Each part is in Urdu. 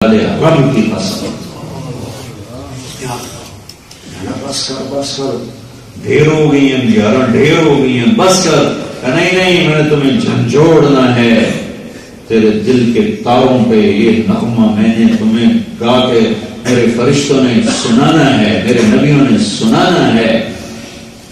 رب کی قسم بس کر ڈھیر ہو گئی ہیں یار، ڈھیر ہو گئی ہیں، بس کر. نہیں میں نے تمہیں جھنجھوڑنا ہے. تیرے دل کے تاروں پہ یہ نغمہ میں نے تمہیں گا کے میرے فرشتوں نے سنانا ہے، میرے نبیوں نے سنانا ہے.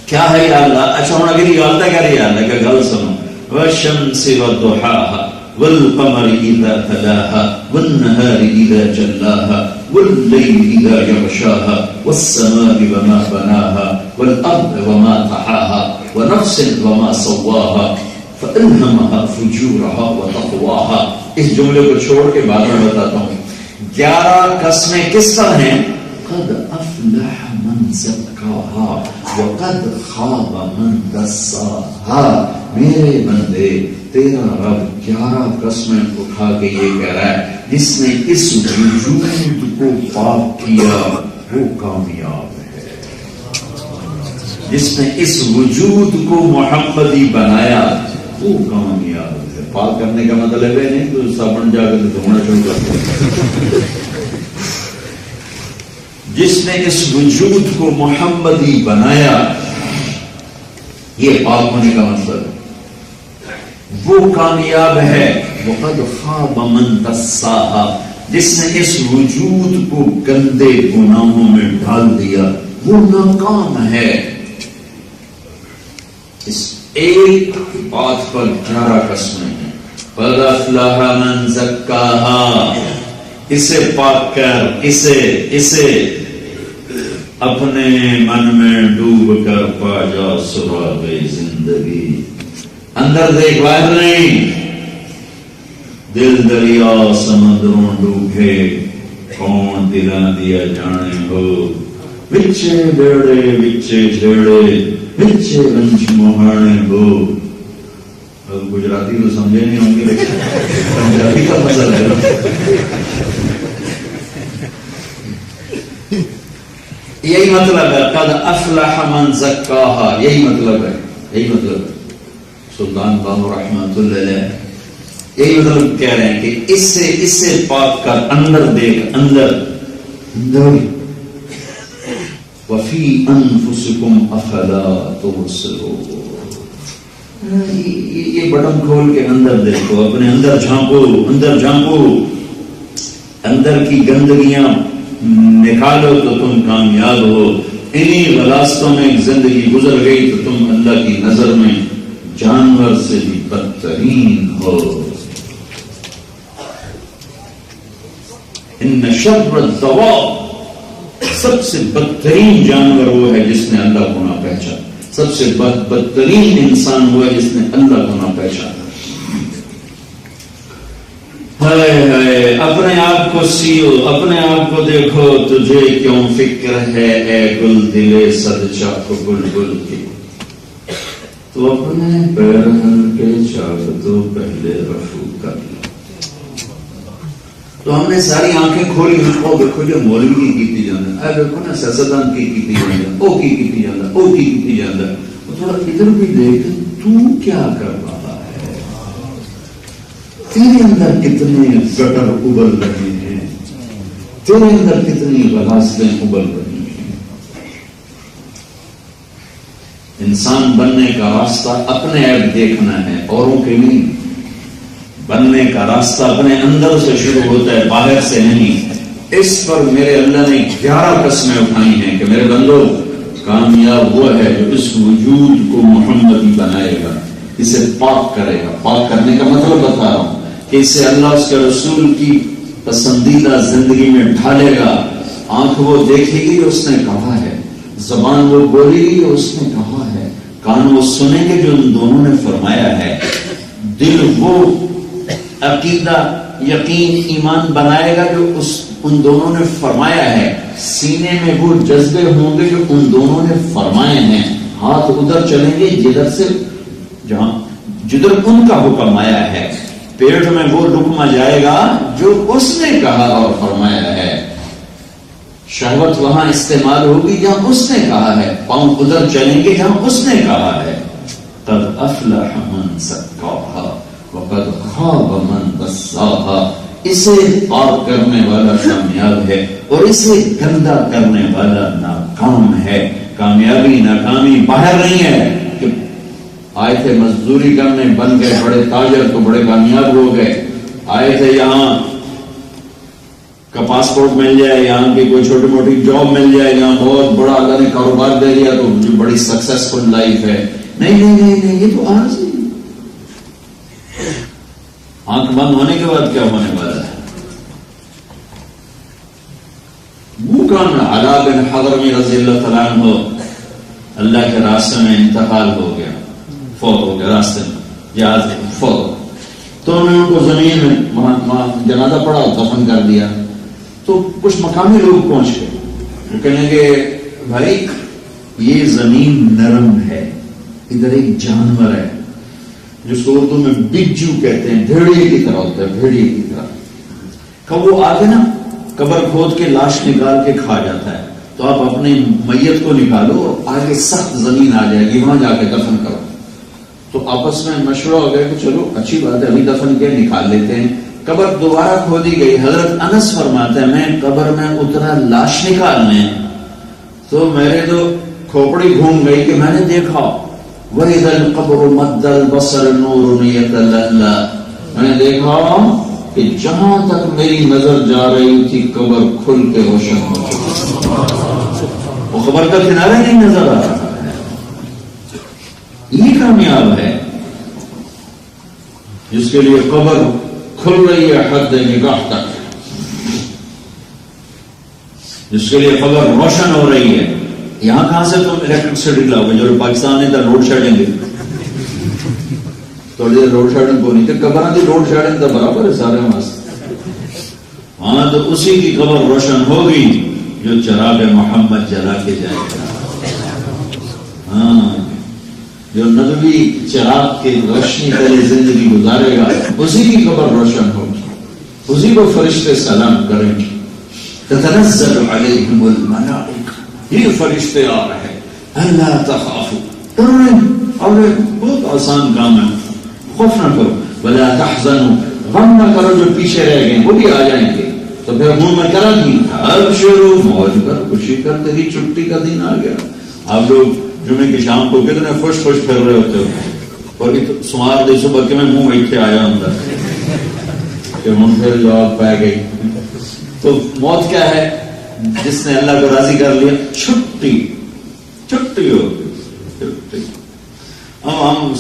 کیا ہے یا اللہ؟ اچھا ہوں اگر یہ آتا کیا رہی اللہ کا گل سنو. والشمس والضحاها والقمر اذا تلاها والنهار اذا جلاها والليل اذا يغشاها والسماء وما بناها والارض وما طحاها ونفس وما سواها فالهمها فجورها وتقواها. اس جملے کو چھوڑ کے بعد میں بتاتا ہوں. 11 قسمیں کس پر ہیں؟ قد افلح من زکاها وقد خاب من دساها. میرے بندے تیرا رب 11 قسمیں اٹھا کے یہ کہہ رہا ہے جس نے اس وجود کو پاک کیا وہ کامیاب ہے. جس نے اس وجود کو محمدی بنایا وہ کامیاب ہے. پاک کرنے کا مطلب ہے نہیں تو صابن جا کر دھونا شروع کر دیا. جس نے اس وجود کو محمدی بنایا یہ پاک ہونے کا مطلب ہے وہ کامیاب ہے. وقد خاب من دساها. جس نے اس وجود کو گندے گناہوں میں ڈال دیا وہ ناکام ہے. اس ایک بات پر 11 قسمیں ہیں. قد افلح من زکاها. اسے پاک کر، اسے اپنے من میں ڈوب کر پا جا سراغ زندگی. اندر دیکھ باہر نہیں. دل دریا سمندروں ڈوبے کون دلاں دیا جانے ہو. بچے بیڑے بچے جھیڑے بچے رنج مہانے ہو. گجراتی تو سمجھے نہیں ہوں گے لیکن پنجابی کا مزہ ہے. یہی مطلب ہے قد افلح من زکاها. یہی مطلب ہے. سلطان بانو رحمۃ اللہ علیہ یہی مطلب کہہ رہے ہیں کہ اس سے پاک کر. اندر دیکھ، اندر وفی انفسکم افلا تبصرون. یہ بٹن کھول کے اندر دیکھو، اپنے اندر جھانکو. اندر کی گندگیاں نکالو تو تم کامیاب ہو. انہی غلاستوں میں زندگی گزر گئی تو تم اللہ کی نظر میں جانور سے بھی بدترین ہو. ان شر الدواب. سب سے بدترین جانور وہ ہے جس نے اللہ کو نہ پہچانا. سب سے بدترین انسان وہ ہے جس نے اللہ کو نہ پہچانا. اپنے آپ کو سیو، اپنے آپ کو دیکھو. تجھے کیوں فکر ہے اے گل دلے صد چاک بلبل کی. تو اپنے پیرہن کے چاک تو پہلے رفو کر لو. تو ہم نے ساری آنکھیں کھولی. دیکھو جو مولوی کی جانا، دیکھو نا سیاستدان کی جانا، او کی جانا. تھوڑا ادھر بھی دیکھ تو کیا کر رہا ہے. تیرے اندر کتنے گٹر ابل رہے ہیں، تیرے اندر کتنی غلاستیں ابل رہی ہیں. انسان بننے کا راستہ اپنے عیب دیکھنا ہے، اوروں کے نہیں. بننے کا راستہ اپنے اندر سے شروع ہوتا ہے، باہر سے نہیں. اس پر میرے اللہ نے 11 قسمیں اٹھائی ہیں کہ میرے بندو کامیاب وہ ہے جو اس وجود کو محمدی بنائے گا، اسے پاک کرے گا. پاک کرنے کا مطلب بتا رہا ہوں کہ اسے اللہ اس کے رسول کی پسندیدہ زندگی میں ڈھالے گا. آنکھ وہ دیکھے گی جو اس نے کہا ہے، زبان وہ بولے گی جو اس نے کہا ہے، کان وہ سنیں گے جو ان دونوں نے فرمایا ہے، دل وہ عقیدہ یقین ایمان بنائے گا جو ان دونوں نے فرمایا ہے، سینے میں وہ جذبے ہوں گے جو ان دونوں نے فرمائے ہیں. ہاتھ ادھر چلیں گے جدھر ان کا حکم آیا ہے. پیٹ میں وہ لقمہ جائے گا جو اس نے کہا اور فرمایا ہے. شہوت وہاں استعمال ہوگی جہاں اس نے کہا ہے. پاؤں ادھر چلیں گے جہاں اس نے کہا ہے. قد افلح من زکاها وقد خاب من دساها. اسے پاک کرنے والا کامیاب ہے اور اسے گندا کرنے والا ناکام ہے. کامیابی ناکامی باہر نہیں ہے کہ آئے تھے مزدوری کرنے بن گئے بڑے تاجر تو بڑے کامیاب ہو گئے, آئے تھے یہاں کا پاسپورٹ مل جائے, یہاں کی کوئی چھوٹی موٹی جاب مل جائے, یہاں بہت بڑا اللہ نے کاروبار دے دیا تو جو بڑی سکسیسفل لائف ہے. نہیں نہیں نہیں نہیں, یہ تو آج ہی آنکھ بند ہونے کے بعد کیا ہونے والا ہے. وہ کون علا بن حضرمی رضی اللہ تعالیٰ عنہ اللہ کے راستے میں انتقال ہو گیا, فوت ہو گیا راستے میں, جہاز فوت. تو انہوں نے ان کو زمین میں جنازہ پڑا دفن کر دیا. تو کچھ مقامی لوگ پہنچ گئے, وہ کہنے کہ بھائی یہ زمین نرم ہے, ادھر ایک جانور ہے جس کو اردو میں بجو کہتے ہیں, بھیڑیے کی طرح ہوتا ہے, بھیڑیے کی طرح. کب وہ آگے نا قبر کھود کے لاش نکال کے کھا جاتا ہے, تو آپ اپنی میت کو نکالو اور آگے سخت زمین آ جائے گی, وہاں جا کے دفن کرو. تو آپس میں مشورہ ہو گیا کہ چلو اچھی بات ہے, ابھی دفن کے نکال لیتے ہیں. قبر دوبارہ کھودی گئی. حضرت انس فرماتے ہیں میں قبر میں اترا لاش نکالنے, تو میرے تو کھوپڑی گھوم گئی کہ میں نے دیکھا وَإِذَا الْقَبْرُ مَدَّ الْبَصَرِ نُورٌ يَتَلَأْلَأُ, میں نے دیکھا کہ جہاں تک میری نظر جا رہی تھی قبر کھل کے روشن ہو چکی, وہ قبر کا کنارہ نہیں نظر آ رہا ہے. یہ کامیاب ہے جس کے لیے قبر کھل رہی ہے حد نگاہ تک, جس کے لیے قبر روشن ہو رہی ہے. یہاں کہاں سے تم الیکٹرسٹی لاؤ گے, جو پاکستان نے لوڈ شیڈنگ دی, تھوڑی دیر لوڈ شیڈنگ کو نہیں تھی, قبر کی لوڈ شیڈنگ تو برابر ہے سارے واسطے. ہاں تو اسی کی قبر روشن ہوگی جو چراغ محمد جلا کے جائے گا. ہاں جو نبوی چراغ کی روشنی پہلے زندگی گزارے گا اسی کی قبر روشن ہوگی, اسی کو فرشتے سلام کریں گے. تتنزل علیہم الملائکہ, یہ فرشتے آ رہے ہیں, اللہ تخافوا, اور بہت آسان کام ہے, خوف نہ کرو, ولا تحزنوا, غم نہ کرو جو پیچھے رہ گئے وہ بھی آ جائیں گے. تو پھر منہ میں کرا دی ابشروا, موج کر, خوشی کر, تیری چھٹی کا دن آ گیا. آپ لوگ جمعے کی شام کو کتنے خوش خوش پھر رہے ہوتے ہو, اور سوار دے صبح کے میں منہ بیٹھے آیا اندر کہ ہم پھر جواب پا گئی. تو موت کیا ہے, جس نے اللہ کو راضی کر لیا, چھٹی, چھٹی ہو گئی. ہم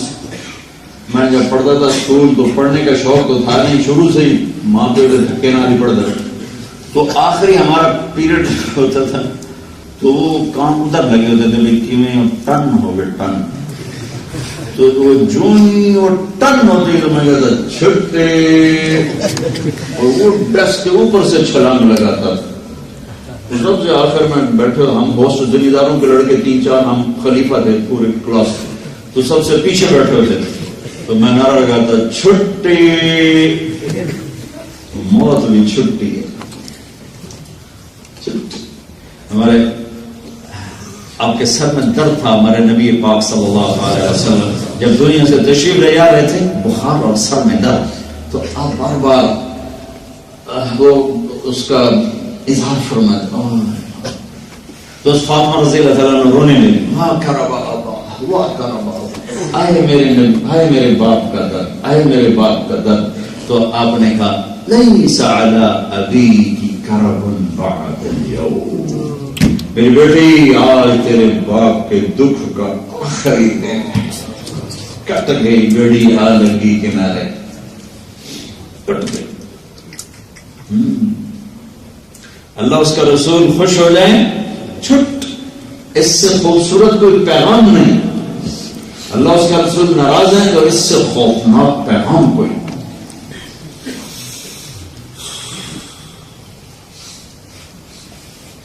میں جب پڑھتا تھا اسکول تو پڑھنے کا شوق تو تھا نہیں, شروع سے ہی ماں پہ دھکے نہ نہیں پڑتا, تو آخری ہمارا پیریڈ ہوتا تھا تو وہ کام ادھر لگے ہوتے تھے کہ میں ٹن ہو گئے, ٹن. تو وہ جو ہی وہ ٹن ہوتی تو میں کہتا چھٹے, اور وہ ڈیسک کے اوپر سے چھلانگ لگاتا تھا. سب سے آخر میں بیٹھے, ہم بہت سے ذمہ داروں کے لڑکے 3-4, ہم خلیفہ تھے پورے کلاس, تو سب سے پیچھے بیٹھے ہوتے تھے. تو میں نعرہ لگاتا چھٹی, موت بھی چھٹی ہے. ہمارے آپ کے سر میں درد تھا, ہمارے نبی پاک صلی اللہ علیہ وسلم جب دنیا سے تشریف لے جا رہے تھے, بخار اور سر میں درد, تو آپ بار بار وہ اس کا اظہار فرماتے. تو اس فاطمہ رضی اللہ تعالیٰ نے رونے لگی, ہاں کربا ہوا کربا, آئے میرے نبی, آئے میرے باپ کا درد, آئے میرے باپ کا درد. تو آپ نے کہا لیس علی ابیکی کرب بعد اليوم, میری بیٹی آج تیرے باپ کے دکھ کا آخری دن. کٹ گئی بیڑی آ لگی کنارے, کٹ گئی. اللہ اس کا رسول خوش ہو جائیں, چھٹ, اس سے خوبصورت کوئی پیغام نہیں. اللہ اس کا رسول ناراض ہے تو اس سے خوفناک پیغام کوئی.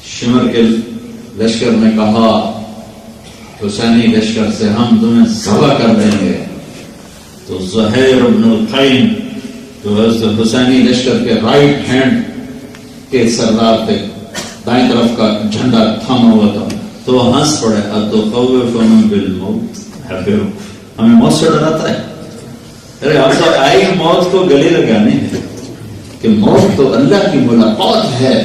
شمر کے لشکر نے کہا حسینی لشکر سے ہم تمہیں ذبح کر دیں گے. تو زہیر بن القین جو حسینی لشکر کے رائٹ ہینڈ کے سردار تھے, دائیں طرف کا جھنڈا تھاما ہوا تھا, تو وہ ہنس پڑے, اتخوفنا بالموت, ہمیں موت سے ڈراتا ہے. ارے آپ تو آئی موت کو گلے لگانے ہیں, کہ موت تو اللہ کی ملاقات ہے.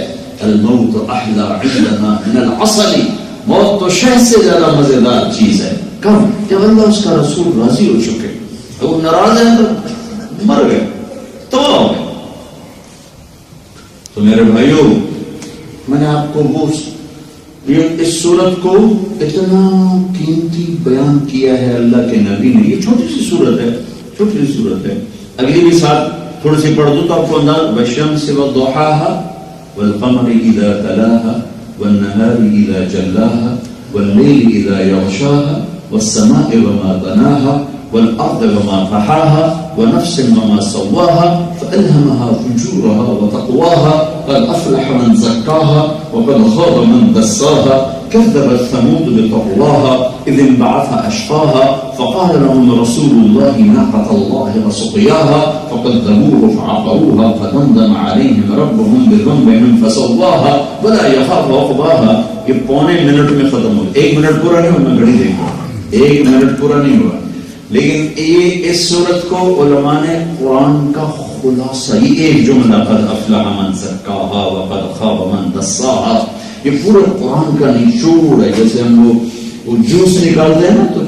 الموت احلی عندنا من العسل، موت تو شہد سے زیادہ مزیدار چیز ہے. کب؟ جب اللہ اس کا رسول راضی ہو چکے. وہ ناراض ہے تو مر گئے، تباہ ہو گئے. تو میرے بھائیوں، میں نے آپ کو وہ اس صورت کو اتنا قیمتی بیان کیا ہے اللہ کے نبی نے. یہ چھوٹی سی صورت ہے، چھوٹی سی صورت ہے. اگلی بھی ساتھ تھوڑی سی پڑھ دوں تو آپ کو انداز. والشمس وضحاها والقمر اذا تلاها والنهار اذا جلاها والليل اذا يغشاها والسماء وما بناها والارض وما طحاها ونفس وما سواها فالهمها فجورها وتقواها قد افلح من زكاها وقد خاب من دساها كذبت ثمود بطغواها إذ انبعث أشقاها فقال لهم رسول الله ناقة الله وسقياها فكذبوه فعقروها فدمدم عليهم ربهم بذنبهم فسواها ولا يخاف عقباها. یہ پونے منٹ میں ختم ہو. 1 منٹ پورا نہیں ہوا، میں گھڑی دیکھ رہا ہوں، 1 منٹ پورا نہیں ہوا. لیکن یہ اس صورت کو علماء نے قرآن کا خلاصہ ہی ایک جملہ قد افلح من زکاها وقد خاب من دساها. یہ پورے قرآن کا نچوڑ ہے. جیسے ہم وہ جوس نکالتے ہیں نا، تو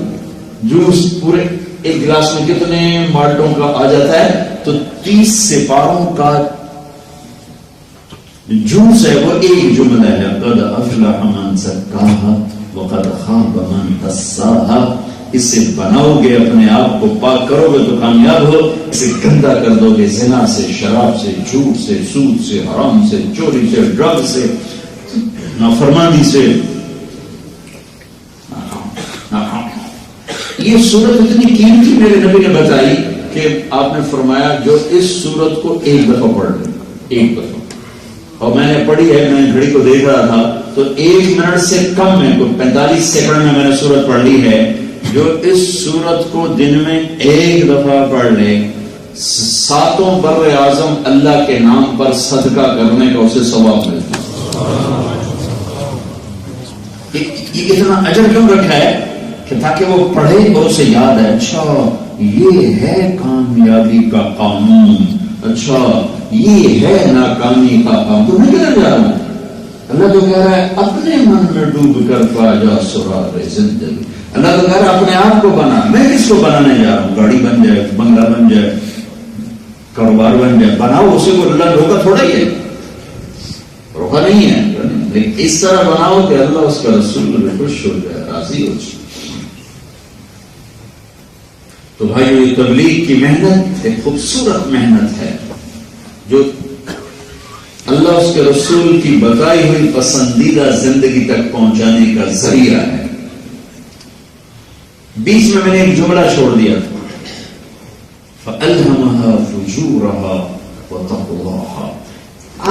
جوس پورے ایک گلاس میں کتنے مالٹوں کا آ جاتا ہے، تو 30 سپاروں کا جوس ہے، وہ ایک جملہ ہے قد افلح من زکاها وقد خاب من دساها. اس سے بناؤ گے، اپنے آپ کو پاک کرو گے تو کامیاب ہو. اسے گندا کر دو گے زنا سے، شراب سے، جھوٹ سے، سود سے، حرام سے، چوری سے، ڈرگ سے، نافرمانی سے. یہ صورت اتنی قیمتی میرے نبی نے بتائی کہ آپ نے فرمایا جو اس صورت کو ایک دفعہ پڑھ لے، ایک دفعہ. اور میں نے پڑھی ہے، میں گھڑی کو دیکھ رہا تھا تو 1 منٹ سے کم میں، کوئی 45 سیکنڈ میں نے صورت پڑھ لی ہے. جو اس صورت کو دن میں ایک دفعہ پڑھ لے، 7 بر اعظم اللہ کے نام پر صدقہ کرنے کا اسے ثواب ملتا ہے. یہ اتنا اجر کیوں رکھا ہے کہ تاکہ وہ پڑھے اور اسے یاد ہے، اچھا یہ ہے کامیابی کا قانون، اچھا یہ ہے ناکامی کا قانون. تو میں کدھر جا رہا ہوں؟ اللہ تو کہہ رہا ہے اپنے من میں ڈوب کر پا جا سرار زندگی. اللہ تو کہہ رہا ہے اپنے آپ کو بنا. میں کس کو بنانے جا رہا ہوں؟ گاڑی بن جائے، بنگلہ بن جائے، کاروبار بن جائے، بناؤ. اسے کو اللہ روکا تھوڑا ہی ہے، روکا نہیں ہے، لیکن اس طرح بناؤ کہ اللہ اس کا رسول خوش ہو جائے، راضی ہو جائے. تو بھائی یہ تبلیغ کی محنت ایک خوبصورت محنت ہے جو اللہ اس کے رسول کی بتائی ہوئی پسندیدہ زندگی تک پہنچانے کا ذریعہ ہے. بیچ میں نے ایک جملہ چھوڑ دیا تھا، فَأَلْهَمَهَا فُجُورَهَا وَتَقْوَاهَا.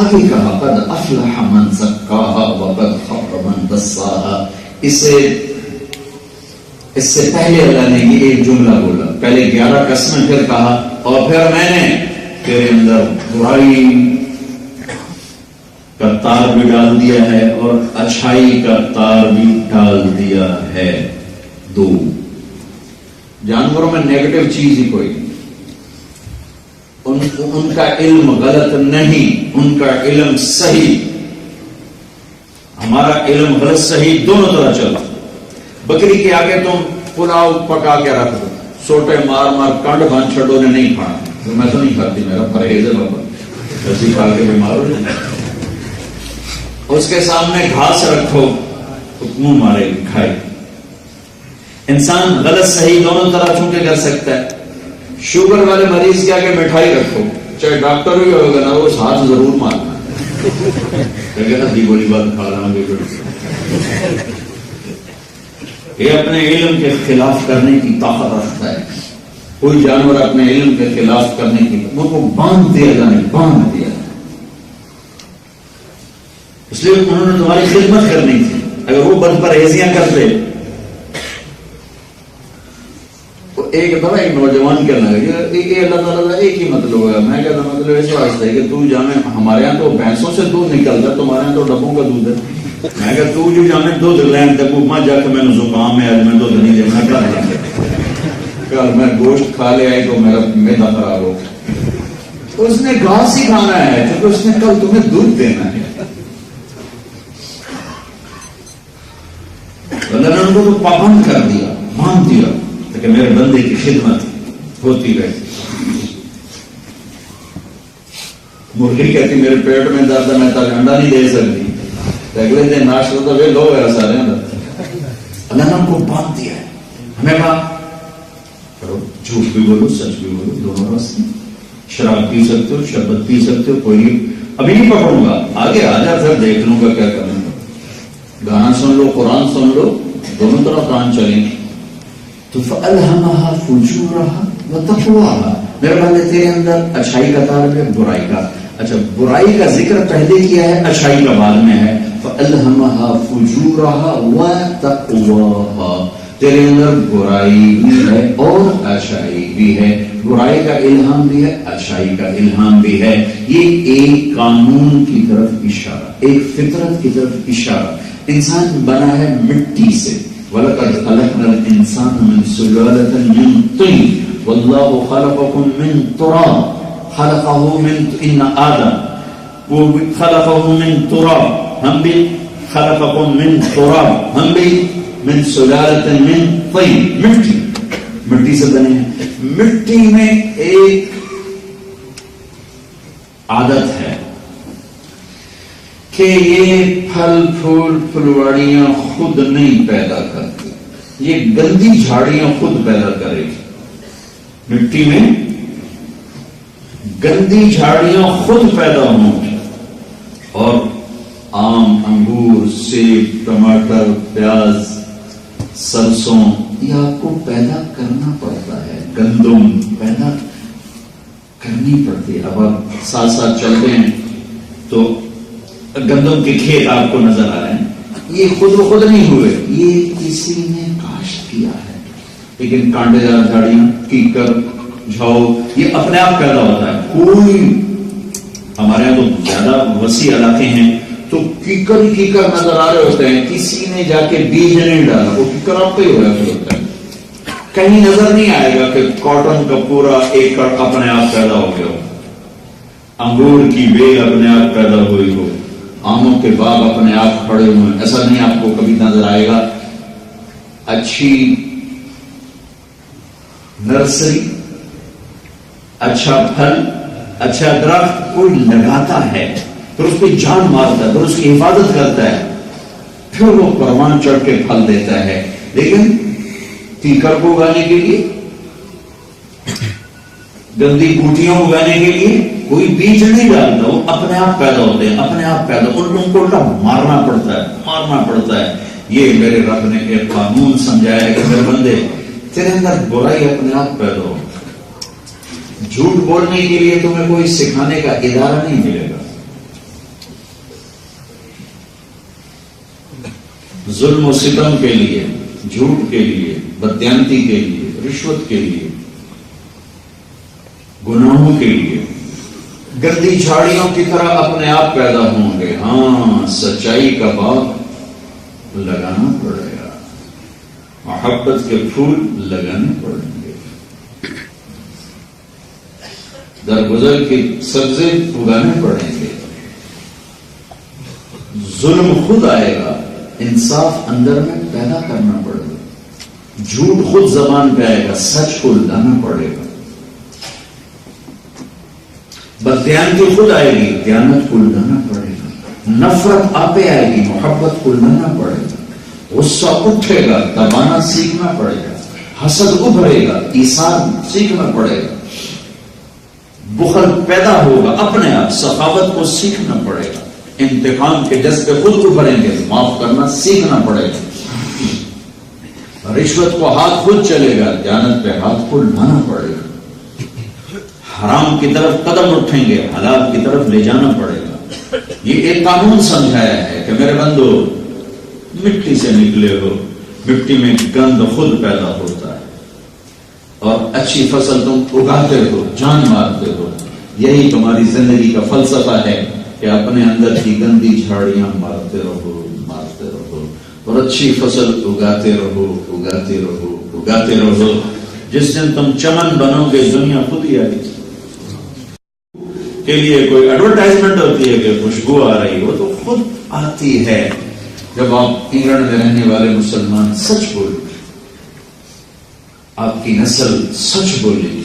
آگے کہا قد افلح من زکاها وقد خاب من دساها. اس سے پہلے اللہ نے یہ ایک جملہ بولا، پہلے 11 قسمیں، پھر کہا اور پھر میں نے تیرے اندر برائی کا تار بھی ڈال دیا ہے اور اچھائی کا تار بھی ڈال دیا ہے. 2 جانوروں میں نیگیٹو چیز ہی کوئی نہیں. ان کا علم غلط نہیں، ان کا علم صحیح. ہمارا علم غلط صحیح دونوں طرح چلتا. بکری کے آگے تم پلاؤ پکا کے رکھ دو، سوٹے مار مار کنڈ بھان چھڑو نے نہیں کھانا. میں تو نہیں کھاتی، میرا پرہیز ہے بابا، ایسی کھا کے بیمار ہو جائے. اس کے سامنے گھاس رکھو منہ مارے گی، کھائے. انسان غلط صحیح دونوں طرح چونکہ کر سکتا ہے. شوگر والے مریض کے آگے مٹھائی رکھو، چاہے ڈاکٹر بھی ہوگا نا، وہ ہاتھ ضرور مارنا دی بولی بات کھا رہا ہوں. یہ اپنے علم کے خلاف کرنے کی طاقت رکھتا ہے. کوئی جانور اپنے علم کے خلاف کرنے کی وہ کو باندھ دیا جانے، باندھ دیا. اس لیے انہوں نے تمہاری خدمت کرنی تھی. اگر وہ بد پرہیزیاں کرتے، ایک دفعہ ایک نوجوان کہنے لگے کہ اللہ تعالیٰ کا ایک ہی مطلب ہے. میں کہتا مطلب اس واسطے ہے کہ تو جانے ہمارے یہاں تو بھینسوں سے دودھ نکلتا ہے، تمہارے یہاں تو ڈبوں کا دودھ ہے. میں کہ تو جو جانے دودھ لین تک ماں جا کے میں نے زکام ہے، آج میں دودھ نہیں لینا. کل میں گوشت کھا لے آئی تو میرا معدہ خراب ہو. اس نے گھاس ہی کھانا ہے کیونکہ اس نے کل تمہیں دودھ دینا ہے. اللہ نے ان کو تو پابند کر دیا، مان دیا کہ میرے بندے کی خدمت ہوتی رہے. مرغی کہتی میرے پیٹ میں درد ہے، میں تک انڈا نہیں دے سکتی، اگلے دن ناشتہ تو وہ لو ہے سارے. اللہ نے ان کو باندھ دیا ہے. ہمیں کرو، جھوٹ بھی بولو سچ بھی بولو، دونوں راستے. شراب پی سکتے ہو، شربت پی سکتے ہو، کوئی ابھی نہیں پکڑوں گا، آگے آ جا پھر دیکھ لوں گا کیا کرنا. گانا سن لو، قرآن سن لو، دونوں طرف کان چلیں گے. تو فَأَلْهَمَهَا فُجُورَهَا وَتَقْوَاهَا، میرے بندے تیرے اندر اچھائی کا تعلق ہے، برائی کا. اچھا برائی کا ذکر پہلے کیا ہے، اچھائی کا بعد میں ہے. فَأَلْهَمَهَا فُجُورَهَا وَتَقْوَاهَا، تیرے اندر برائی بھی ہے اور اچھائی بھی ہے. برائی کا الہام بھی ہے، اچھائی کا الہام بھی ہے. یہ ایک قانون کی طرف اشارہ، ایک فطرت کی طرف اشارہ. انسان بنا ہے مٹی سے. وَلَقَدْ خَلَقْنَا الْإِنسَانَ مِنْ سُلَالَةٍ مِنْ طِينٍ وَاللَّهُ خَلَقَكُم مِنْ تُرَابٍ خَلَقَهُ مِنْ إِنَّ آدَمَ وہ خَلَقَهُ مِنْ تُرَابٍ، ہم بھی خَلَقَكُم مِنْ تُرَابٍ، ہم بھی مِنْ سُلَالَةٍ مِنْ طِينٍ، مٹی سے بنے ہیں. مٹی میں ایک عادت ہے کہ یہ پھل پھول پھلواڑیاں خود نہیں پیدا کرتی، یہ گندی جھاڑیاں خود پیدا کرے گی. مٹی میں گندی جھاڑیاں خود پیدا ہوں گی، اور آم، انگور، سیب، ٹماٹر، پیاز، سرسوں یہ آپ کو پیدا کرنا پڑتا ہے. گندم پیدا کرنی پڑتی ہے. اب آپ ساتھ ساتھ چلتے ہیں تو گندم کے کھیت آپ کو نظر آ رہے ہیں. یہ خود بخود نہیں ہوئے، یہ کسی نے کاشت کیا ہے. لیکن کانٹے دار جھاڑیاں، کیکر، جھاؤ یہ اپنے آپ پیدا ہوتا ہے. کوئی ہمارے یہاں تو زیادہ وسیع علاقے ہیں تو کیکر ہی کیکر نظر آ رہے ہوتے ہیں. کسی نے جا کے بیج نہیں ڈالا، وہ کیکر آپ کا ہی ہوا ہوتا ہے. کہیں نظر نہیں آئے گا کہ کاٹن کا پورا ایکڑ اپنے آپ پیدا ہو گیا ہو، انگور کی بیل اپنے آپ پیدا ہوئی ہو، آموں کے باغ اپنے آپ کھڑے ہوئے، ایسا نہیں آپ کو کبھی نظر آئے گا. اچھی نرسری، اچھا پھل، اچھا درخت کوئی لگاتا ہے، پھر اس پہ جان مارتا ہے، پھر اس کی حفاظت کرتا ہے، پھر وہ پروان چڑھ کے پھل دیتا ہے. لیکن کیکر کو اگانے کے لیے، گندی بوٹیاں اگانے کے لیے کوئی بیج نہیں ڈالتا، وہ اپنے آپ پیدا ہوتے ہیں، اپنے آپ پیدا. ان کو الٹا مارنا پڑتا ہے. یہ میرے رب نے ایک قانون سمجھایا ہے کہ میرے بندے تیرے اندر برائی اپنے آپ پیدا ہو. جھوٹ بولنے کے لیے تمہیں کوئی سکھانے کا ادارہ نہیں ملے گا. ظلم و ستم کے لیے، جھوٹ کے لیے، بددیانتی کے لیے، رشوت کے لیے، گناہوں کے لیے گندی جھاڑیوں کی طرح اپنے آپ پیدا ہوں گے. ہاں سچائی کا باغ لگانا پڑے گا، محبت کے پھول لگانے پڑیں گے، درگزر کے سبزے اگانے پڑیں گے. ظلم خود آئے گا، انصاف اندر میں پیدا کرنا پڑے گا. جھوٹ خود زبان پہ آئے گا، سچ کو لانا پڑے گا. بددیانتی خود آئے گی، دیانت کو لانا پڑے گا. نفرت آپ آئے گی، محبت کو لانا پڑے گا. غصہ اٹھے گا، دبانا سیکھنا پڑے گا. حسد ابھرے گا، ایثار سیکھنا پڑے گا. بخل پیدا ہوگا، اپنے آپ سخاوت کو سیکھنا پڑے گا. انتقام کے جذبے خود ابھریں گے، معاف کرنا سیکھنا پڑے گا. رشوت کو ہاتھ خود چلے گا، دیانت پہ ہاتھ کو لانا پڑے گا. حرام کی طرف قدم اٹھیں گے، حلال کی طرف لے جانا پڑے گا. یہ ایک قانون سمجھایا ہے کہ میرے بندو مٹی سے نکلے ہو، مٹی میں گند خود پیدا ہوتا ہے، اور اچھی فصل تم اگاتے ہو، جان مارتے ہو. یہی تمہاری زندگی کا فلسفہ ہے کہ اپنے اندر کی گندی جھاڑیاں مارتے رہو، اور اچھی فصل اگاتے رہو، اگاتے رہو، اگاتے رہو. جس دن تم چمن بنو گے، دنیا خود ہی آئے گی. کے لیے کوئی ایڈورٹائزمنٹ ہوتی ہے کہ خوشبو آ رہی ہو، تو خود آتی ہے جب آپ انگلینڈ میں رہنے والے مسلمان سچ بولو، آپ کی نسل سچ بولے گی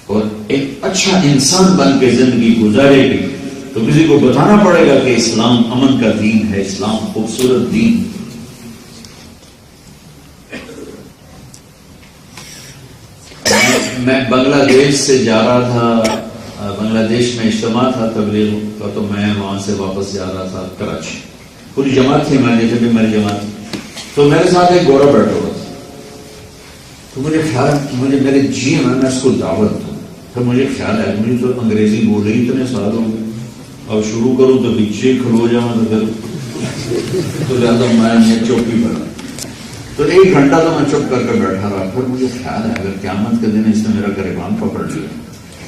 اور ایک اچھا انسان بن کے زندگی گزارے گی، تو کسی کو بتانا پڑے گا کہ اسلام امن کا دین ہے، اسلام خوبصورت دین۔ میں بنگلہ دیش سے جا رہا تھا، بنگلہ دیش میں اجتماع تھا تبلیغ کا، تو میں وہاں سے واپس جا رہا تھا کراچی، پوری جماعت تھی، میں جیسے بھی میری جماعت تھی، تو میرے ساتھ ایک گورا بیٹھا ہوا تھا، تو مجھے خیال، مجھے میرے جی میں اس کو دعوت دوں، تو مجھے خیال ہے مجھے تو انگریزی بول رہی اتنے سال ہو گئے، اب شروع کروں تو پیچھے کھلو جاؤں تو پھر تو لہٰذا میں چوپی بنا، تو 1 گھنٹہ تو میں چپ کر کے بیٹھا رہا، پھر مجھے خیال ہے اگر قیامت کے دن اس نے میرا گریبان پکڑ لیا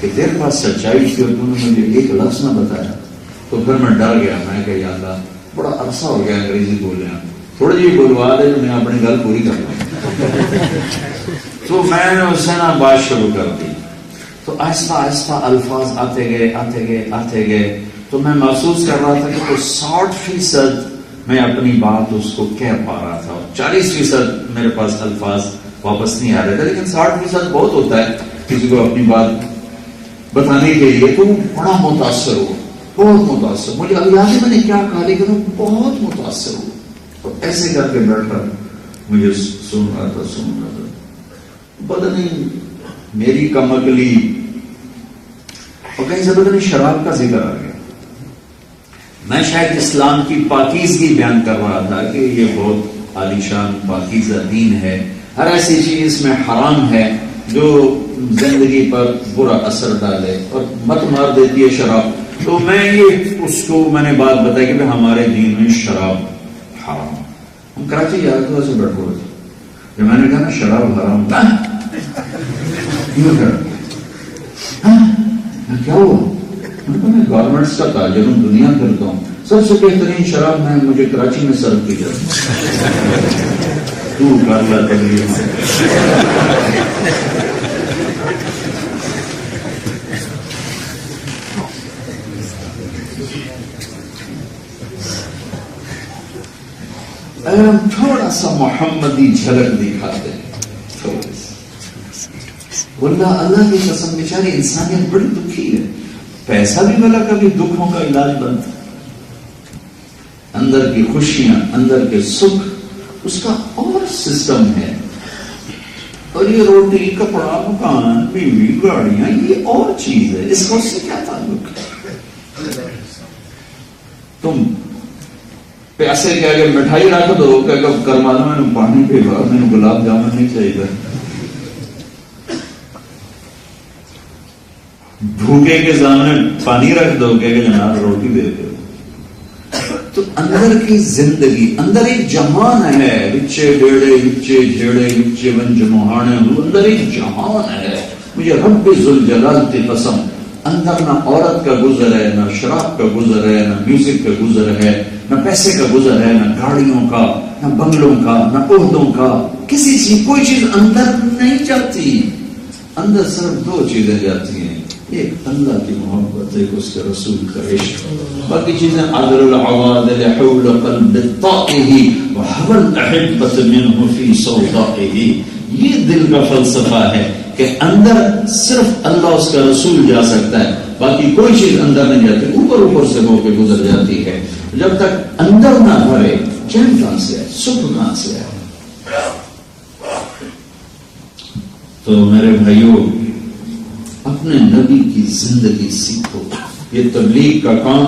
کہ تیرے پاس سچائی تھی اور تم نے مجھے ایک لفظ نہ بتایا، تو پھر میں ڈر گیا، میں کہ یا اللہ بڑا عرصہ ہو گیا انگریزی بول رہے ہیں، تھوڑی جی بلوا دے تو میں اپنی گل پوری کر لوں۔ تو میں نے اس سے نا بات شروع کر دی، تو آہستہ آہستہ الفاظ آتے گئے، تو میں محسوس کر رہا تھا کہ 60% میں اپنی بات اس کو کہہ پا رہا تھا، 40% میرے پاس الفاظ واپس نہیں آ رہے تھے، لیکن 60% بہت ہوتا ہے کسی کو اپنی بات بتانے کے لیے۔ تو بڑا متاثر ہوا، بہت متاثر، مجھے اب یاد ہے میں نے کیا کہا، لیکن وہ بہت متاثر ہوا، اور ایسے کر کے بیٹھا مجھے سن رہا تھا، پتہ نہیں میری کم عقلی اور کہیں سے پتہ نہیں شراب کا ذکر آ گیا، میں شاید اسلام کی پاکیزگی بیان کر رہا تھا کہ یہ بہت عالیشان پاکیزہ دین ہے، ہر ایسی چیز میں حرام ہے جو زندگی پر برا اثر ڈالے اور مت مار دیتی ہے شراب۔ تو میں یہ اس کو میں نے بات بتائی کہ ہمارے دین میں شراب حرام، ہم کراچی یاد سے بیٹھے ہوئے تھے، جب میں نے کہا نا شراب حرام، کیا ہوا؟ میں گورنمنٹس کا تاجر ہوں، دنیا پھرتا ہوں، سب سے بہترین شراب میں مجھے کراچی میں سرو کی جاتی تو کر لا تبلیغ۔ تھوڑا سا محمدی جھلک دکھاتے ہیں، اللہ کی قسم بیچاری انسانیت بڑی دکھی ہے، پیسہ بھی بلا کبھی دکھوں کا علاج بنتا، اندر کی خوشیاں، اندر کے سکھ اس کا اور سسٹم ہے، اور یہ روٹی، کپڑا، مکان، بیوی، گاڑیاں یہ اور چیز ہے، اس کا اس سے کیا تعلق ہے؟ تم پیاسے کہہ کے مٹھائی رکھ دو کہ کرما دو، میں نے پانی پی لو، میں نے گلاب جامن نہیں چاہیے، بھوکے کے سامنے پانی رکھ دو کہ جناب روٹی دے دو۔ تو اندر کی زندگی، اندر ایک جہان ہے، بچے بیڑے، بچے جھیڑے، بچے ونج موہانے، اندر ایک جہان ہے، مجھے رب ذوالجلال کی قسم، اندر نہ عورت کا گزر ہے، نہ شراب کا گزر ہے، نہ میوزک کا گزر ہے، نہ پیسے کا گزر ہے، نہ گاڑیوں کا، نہ بنگلوں کا، نہ عہدوں کا، کسی چیز کوئی چیز اندر نہیں جاتی، اندر صرف 2 چیزیں جاتی ہیں، ایک اللہ کی محبت، ایک اس کے رسول کا عشق، باقی چیزیں عدل العوادل حول قلب الطائه وحب الاحبة منه في سوطائه، یہ دل کا فلسفہ ہے کہ اندر صرف اللہ اس کا رسول جا سکتا ہے، باقی کوئی چیز اندر نہیں جاتی، اوپر اوپر سے ہو کے گزر جاتی ہے، جب تک اندر نہ بھرے چین کہاں سے ہے، سکھ کہاں سے ہے؟ تو میرے بھائیوں، اپنے نبی کی زندگی سیکھو، یہ تبلیغ کا کام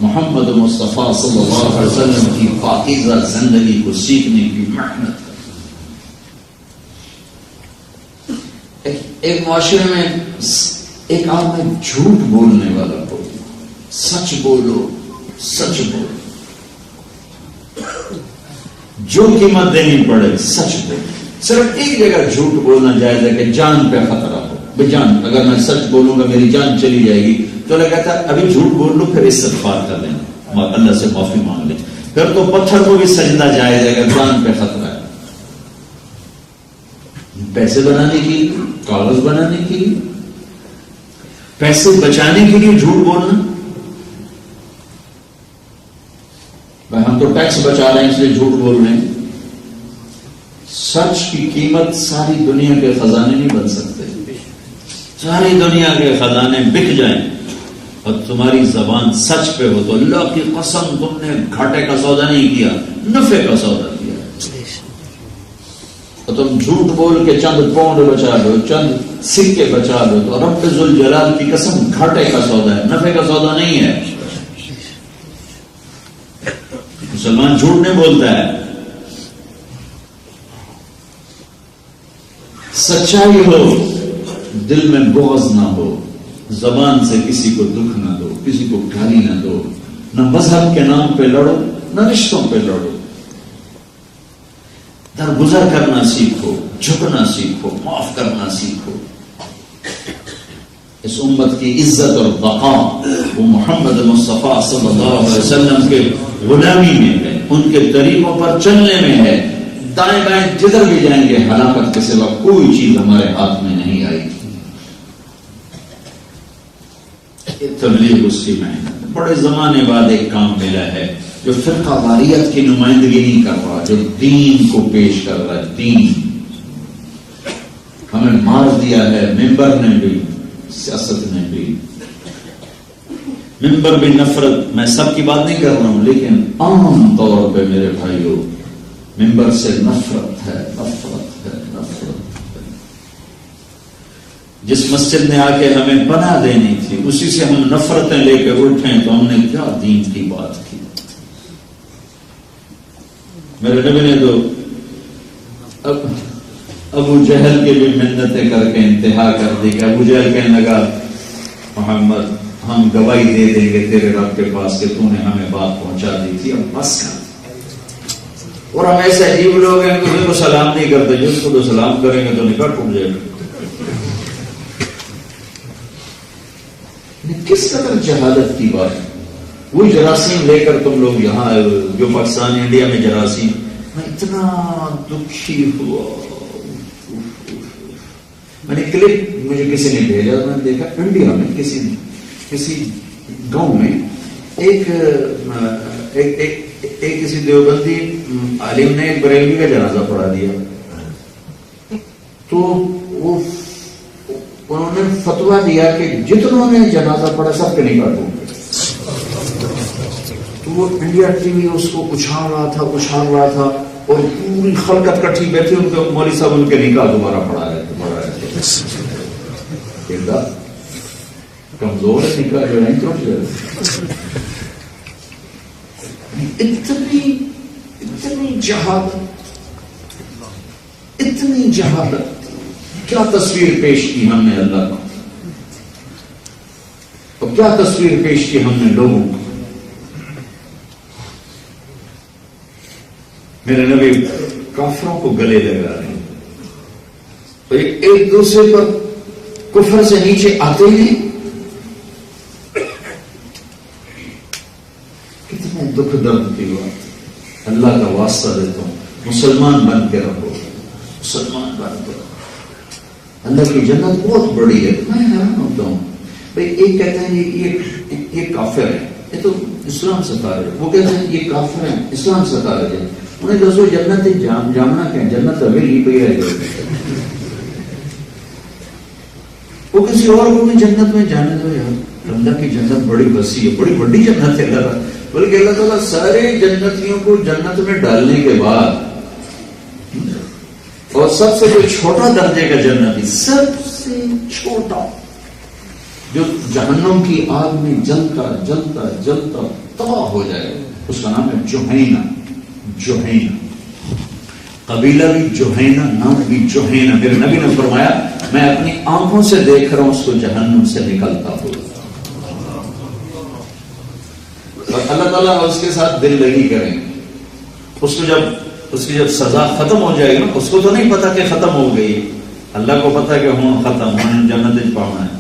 محمد مصطفیٰ صلی اللہ علیہ وسلم کی پاکیزہ زندگی کو سیکھنے کی محنت ہے۔ ایک معاشرے میں ایک آدمی جھوٹ بولنے والا ہو، سچ بولو، سچ بولو، جو قیمت دینی پڑے سچ بولو، صرف ایک جگہ جھوٹ بولنا جائز ہے کہ جان پہ خطرہ ہو، بے جان اگر میں سچ بولوں گا میری جان چلی جائے گی، تو اللہ کہتا ہے ابھی جھوٹ بول لو، پھر استغفار کر لینا، اللہ سے معافی مانگ لیں، پھر تو پتھر کو بھی سجدہ جائز ہے اگر جان پہ خطرہ ہے۔ پیسے بنانے کی، کاغذ بنانے کی، پیسے بچانے کے لیے جھوٹ بولنا، بھائی ہم تو ٹیکس بچا رہے ہیں اس لیے جھوٹ بول رہے ہیں. سچ کی قیمت ساری دنیا کے خزانے نہیں بن سکتے. ساری دنیا کے خزانے بک جائیں اور تمہاری زبان سچ پہ ہو تو اللہ کی قسم تم نے گھاٹے کا سودا نہیں کیا، نفع کا سودا کیا. تو تم جھوٹ بول کے چند پاؤنڈ بچا لو، چند سکے بچا لو تو رب ذوالجلال کی قسم گھاٹے کا سودا ہے، نفع کا سودا نہیں ہے. مسلمان جھوٹ نہیں بولتا ہے. سچائی ہو، دل میں بغض نہ ہو، زبان سے کسی کو دکھ نہ دو، کسی کو گالی نہ دو، نہ مذہب کے نام پہ لڑو نہ رشتوں پہ لڑو. درگزر کرنا سیکھو، جھکنا سیکھو، معاف کرنا سیکھو. اس امت کی عزت اور بقا وہ محمد مصطفیٰ صلی اللہ علیہ وسلم کے غلامی میں ہے، ان کے طریقوں پر چلنے میں ہے. دائیں بائیں جدھر بھی جائیں گے ہلاکت کے سوا کوئی چیز ہمارے ہاتھ میں نہیں آئی. تبلیغ اس کی محنت. بڑے زمانے بعد ایک کام ملا ہے جو فرقہ واریت کی نمائندگی نہیں کر رہا، جو دین کو پیش کر رہا ہے. دین ہمیں مار دیا ہے ممبر نے بھی، سیاست نے بھی. ممبر بھی نفرت، میں سب کی بات نہیں کر رہا ہوں لیکن عام طور پہ میرے بھائیوں ممبر سے نفرت ہے، نفرت ہے، نفرت ہے. جس مسجد نے آ کے ہمیں پناہ دینی تھی اسی سے ہم نفرتیں لے کے اٹھیں تو ہم نے کیا دین کی بات کی. میرے نبی نے تو ابو جہل کے بھی منتیں کر کے انتہا کر دی کہ ابو جہل کہنے لگا محمد ہم گواہی دے دیں گے تیرے رب کے پاس کہ تو نے ہمیں بات پہنچا دی تھی، اب بس کر. اور ہم ایسے عجیب لوگ ہیں کہ کو سلام نہیں کرتے، جس کو تو سلام کریں گے تو نکاح ٹوٹ جائے گا. کس قدر جہالت کی بات ہے. وہی جراثیم لے کر تم لوگ یہاں جو پاکستان انڈیا میں جراثیم، میں اتنا دکھی ہوا. میں نے کلپ مجھے کسی نے بھیجا، میں نے دیکھا انڈیا میں کسی گاؤں میں ایک کسی دیوبندی عالم نے ایک بریلوی کا جنازہ پڑھا دیا. تو وہ انہوں نے فتویٰ دیا کہ جتنوں نے جنازہ پڑھا سب کے نکاح ٹوٹ گئے. تو وہ انڈیا ٹی وی اس کو اچھال رہا تھا اور پوری خلقت کٹھی بیٹھی، ان کے مولوی صاحب ان کے نکاح دوبارہ پڑھا رہے تھے. کمزور ہے نکاح جو نہیں ٹوٹ جائے. اتنی جہالت. کیا تصویر پیش کی ہم نے اللہ کو، اور کیا تصویر پیش کی ہم نے لوگوں کو. میرے نبی کافروں کو گلے لگا رہے ہیں، ایک دوسرے پر کفر سے نیچے آتے ہیں. کتنے دکھ درد کی بات. اللہ کا واسطہ دیتا ہوں مسلمان بن کے رہو، مسلمان بن کے رہو. اللہ کی جنت بہت بڑی ہے. میں حیران ہوتا ہوں بھائی، ایک کہتے ہیں یہ کافر ہے، یہ تو اسلام سے خارج ہے. وہ کہتے ہیں یہ کافر ہے، اسلام سے خارج ہے. انہیں دسو جنت جامنا کیا، جنت ابھی ہی پہ رہ گئی. وہ کسی اور کو بھی جنت میں جانے دو یار. اللہ کی جنت بڑی وسیع ہے، بڑی بڑی جنت ہے. بلکہ اللہ تعالیٰ سارے جنتیوں کو جنت میں ڈالنے کے بعد اور سب سے جو چھوٹا درجے کا جنتی، سب سے چھوٹا جو جہنم کی آگ میں جلتا جلتا جلتا تباہ ہو جائے، اس کا نام ہے جوہینہ. جوہینہ قبیلہ بھی جوہینہ، نام بھی جوہینہ. میرے نبی نے فرمایا میں اپنی آنکھوں سے دیکھ رہا ہوں اس کو جہنم سے نکلتا ہو. اور اللہ تعالیٰ اس کے ساتھ دل لگی کریں گے. اس کی جب سزا ختم ہو جائے گی نا، اس کو تو نہیں پتا کہ ختم ہو گئی، اللہ کو پتا کہ ہوں ختم ہوں جنت پاؤنا ہے.